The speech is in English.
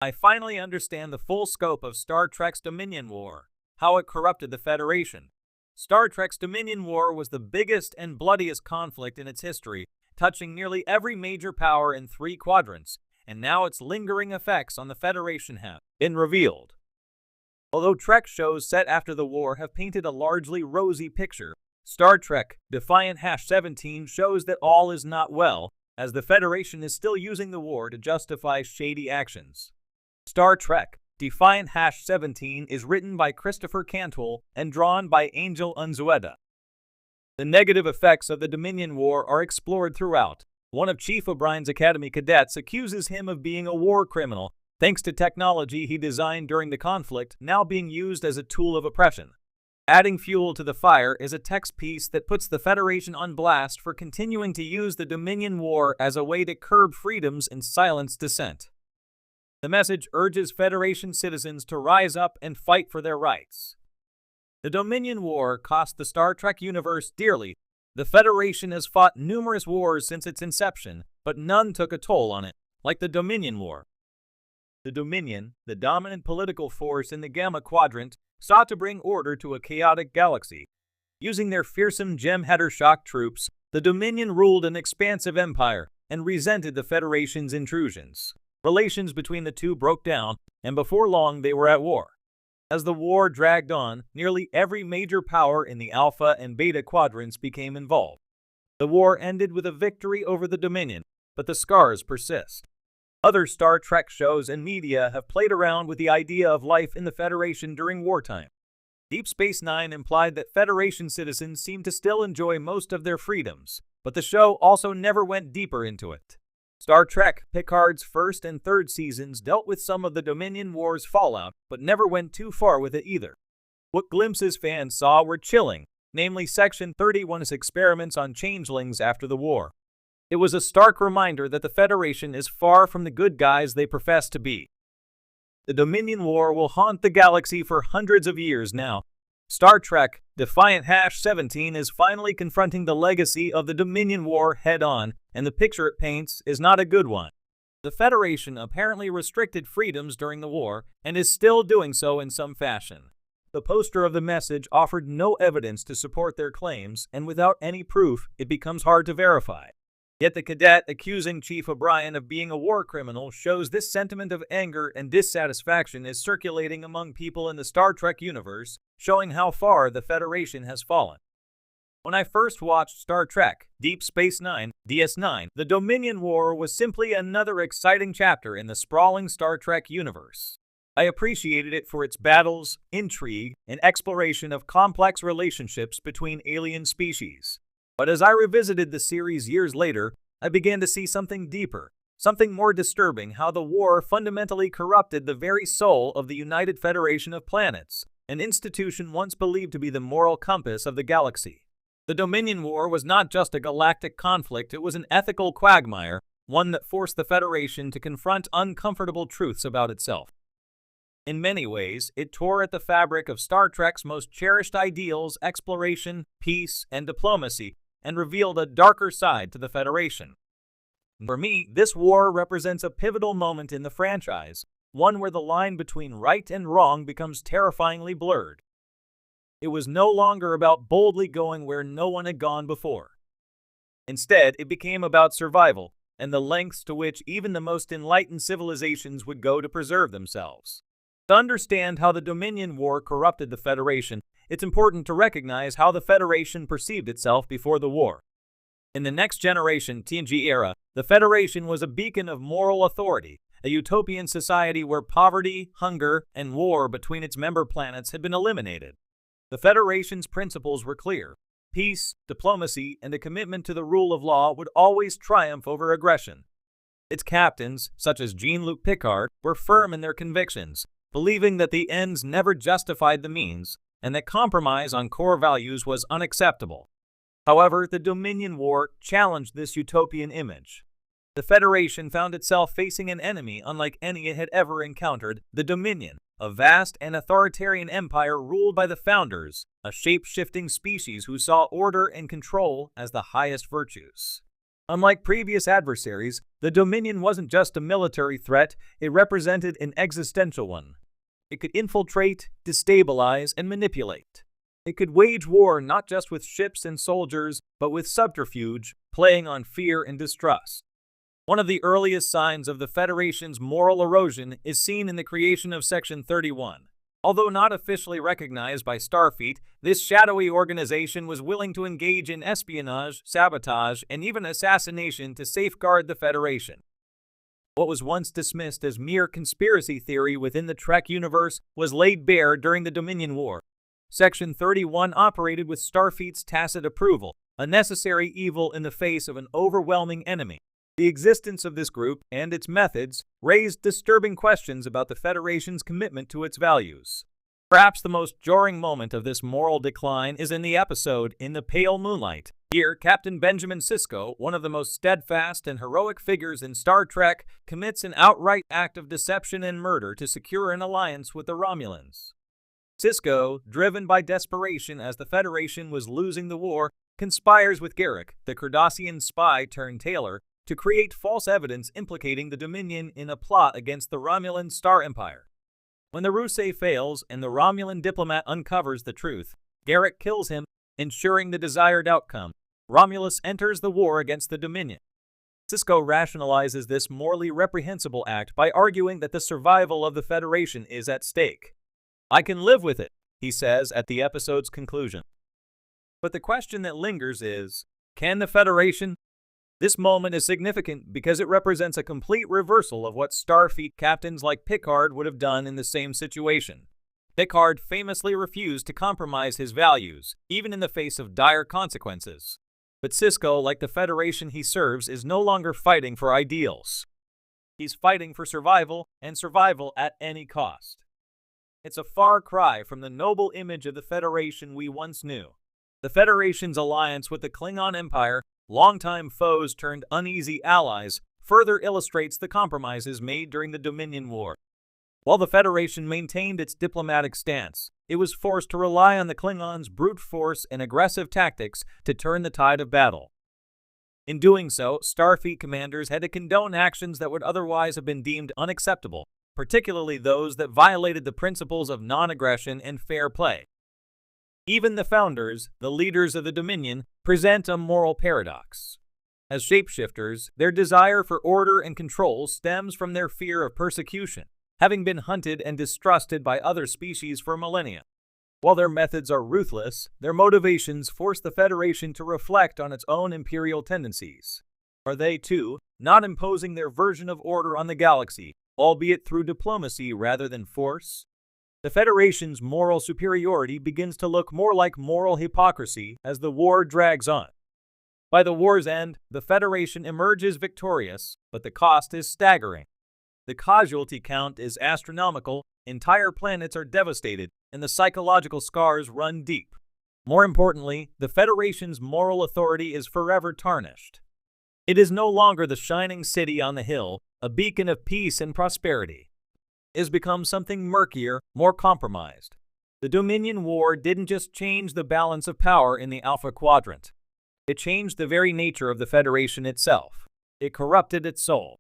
I finally understand the full scope of Star Trek's Dominion War, how it corrupted the Federation. Star Trek's Dominion War was the biggest and bloodiest conflict in its history, touching nearly every major power in 3 quadrants, and now its lingering effects on the Federation have been revealed. Although Trek shows set after the war have painted a largely rosy picture, Star Trek Defiant #17 shows that all is not well, as the Federation is still using the war to justify shady actions. Star Trek Defiant #17 is written by Christopher Cantwell and drawn by Angel Unzueta. The negative effects of the Dominion War are explored throughout. One of Chief O'Brien's Academy cadets accuses him of being a war criminal, thanks to technology he designed during the conflict now being used as a tool of oppression. Adding fuel to the fire is a text piece that puts the Federation on blast for continuing to use the Dominion War as a way to curb freedoms and silence dissent. The message urges Federation citizens to rise up and fight for their rights. The Dominion War cost the Star Trek universe dearly. The Federation has fought numerous wars since its inception, but none took a toll on it, like the Dominion War. The Dominion, the dominant political force in the Gamma Quadrant, sought to bring order to a chaotic galaxy. Using their fearsome Jem'Hadar shock troops, the Dominion ruled an expansive empire and resented the Federation's intrusions. Relations between the two broke down, and before long they were at war. As the war dragged on, nearly every major power in the Alpha and Beta quadrants became involved. The war ended with a victory over the Dominion, but the scars persist. Other Star Trek shows and media have played around with the idea of life in the Federation during wartime. Deep Space Nine implied that Federation citizens seemed to still enjoy most of their freedoms, but the show also never went deeper into it. Star Trek Picard's first and third seasons dealt with some of the Dominion War's fallout, but never went too far with it either. What glimpses fans saw were chilling, namely Section 31's experiments on changelings after the war. It was a stark reminder that the Federation is far from the good guys they profess to be. The Dominion War will haunt the galaxy for hundreds of years now. Star Trek Defiant #17 is finally confronting the legacy of the Dominion War head-on, and the picture it paints is not a good one. The Federation apparently restricted freedoms during the war, and is still doing so in some fashion. The poster of the message offered no evidence to support their claims, and without any proof, it becomes hard to verify. Yet the cadet accusing Chief O'Brien of being a war criminal shows this sentiment of anger and dissatisfaction is circulating among people in the Star Trek universe, showing how far the Federation has fallen. When I first watched Star Trek Deep Space Nine, DS9, the Dominion War was simply another exciting chapter in the sprawling Star Trek universe. I appreciated it for its battles, intrigue, and exploration of complex relationships between alien species. But as I revisited the series years later, I began to see something deeper, something more disturbing: how the war fundamentally corrupted the very soul of the United Federation of Planets, an institution once believed to be the moral compass of the galaxy. The Dominion War was not just a galactic conflict, it was an ethical quagmire, one that forced the Federation to confront uncomfortable truths about itself. In many ways, it tore at the fabric of Star Trek's most cherished ideals: exploration, peace, and diplomacy, and revealed a darker side to the Federation. For me, this war represents a pivotal moment in the franchise, one where the line between right and wrong becomes terrifyingly blurred. It was no longer about boldly going where no one had gone before. Instead, it became about survival, and the lengths to which even the most enlightened civilizations would go to preserve themselves. To understand how the Dominion War corrupted the Federation, it's important to recognize how the Federation perceived itself before the war. In the Next Generation TNG era, the Federation was a beacon of moral authority, a utopian society where poverty, hunger, and war between its member planets had been eliminated. The Federation's principles were clear: peace, diplomacy, and a commitment to the rule of law would always triumph over aggression. Its captains, such as Jean-Luc Picard, were firm in their convictions, believing that the ends never justified the means, and that compromise on core values was unacceptable. However, the Dominion War challenged this utopian image. The Federation found itself facing an enemy unlike any it had ever encountered: the Dominion, a vast and authoritarian empire ruled by the Founders, a shape-shifting species who saw order and control as the highest virtues. Unlike previous adversaries, the Dominion wasn't just a military threat, it represented an existential one. It could infiltrate, destabilize, and manipulate. It could wage war not just with ships and soldiers, but with subterfuge, playing on fear and distrust. One of the earliest signs of the Federation's moral erosion is seen in the creation of Section 31. Although not officially recognized by Starfleet, this shadowy organization was willing to engage in espionage, sabotage, and even assassination to safeguard the Federation. What was once dismissed as mere conspiracy theory within the Trek universe was laid bare during the Dominion War. Section 31 operated with Starfleet's tacit approval, a necessary evil in the face of an overwhelming enemy. The existence of this group and its methods raised disturbing questions about the Federation's commitment to its values. Perhaps the most jarring moment of this moral decline is in the episode In the Pale Moonlight. Here, Captain Benjamin Sisko, one of the most steadfast and heroic figures in Star Trek, commits an outright act of deception and murder to secure an alliance with the Romulans. Sisko, driven by desperation as the Federation was losing the war, conspires with Garak, the Cardassian spy turned tailor, to create false evidence implicating the Dominion in a plot against the Romulan Star Empire. When the ruse fails and the Romulan diplomat uncovers the truth, Garak kills him, ensuring the desired outcome. Romulus enters the war against the Dominion. Sisko rationalizes this morally reprehensible act by arguing that the survival of the Federation is at stake. "I can live with it," he says at the episode's conclusion. But the question that lingers is, can the Federation? This moment is significant because it represents a complete reversal of what Starfleet captains like Picard would have done in the same situation. Picard famously refused to compromise his values, even in the face of dire consequences. But Sisko, like the Federation he serves, is no longer fighting for ideals. He's fighting for survival, and survival at any cost. It's a far cry from the noble image of the Federation we once knew. The Federation's alliance with the Klingon Empire, longtime foes turned uneasy allies, further illustrates the compromises made during the Dominion War. While the Federation maintained its diplomatic stance, it was forced to rely on the Klingons' brute force and aggressive tactics to turn the tide of battle. In doing so, Starfleet commanders had to condone actions that would otherwise have been deemed unacceptable, particularly those that violated the principles of non-aggression and fair play. Even the founders, the leaders of the Dominion, present a moral paradox. As shapeshifters, their desire for order and control stems from their fear of persecution, having been hunted and distrusted by other species for millennia. While their methods are ruthless, their motivations force the Federation to reflect on its own imperial tendencies. Are they, too, not imposing their version of order on the galaxy, albeit through diplomacy rather than force? The Federation's moral superiority begins to look more like moral hypocrisy as the war drags on. By the war's end, the Federation emerges victorious, but the cost is staggering. The casualty count is astronomical, entire planets are devastated, and the psychological scars run deep. More importantly, the Federation's moral authority is forever tarnished. It is no longer the shining city on the hill, a beacon of peace and prosperity. It has become something murkier, more compromised. The Dominion War didn't just change the balance of power in the Alpha Quadrant. It changed the very nature of the Federation itself. It corrupted its soul.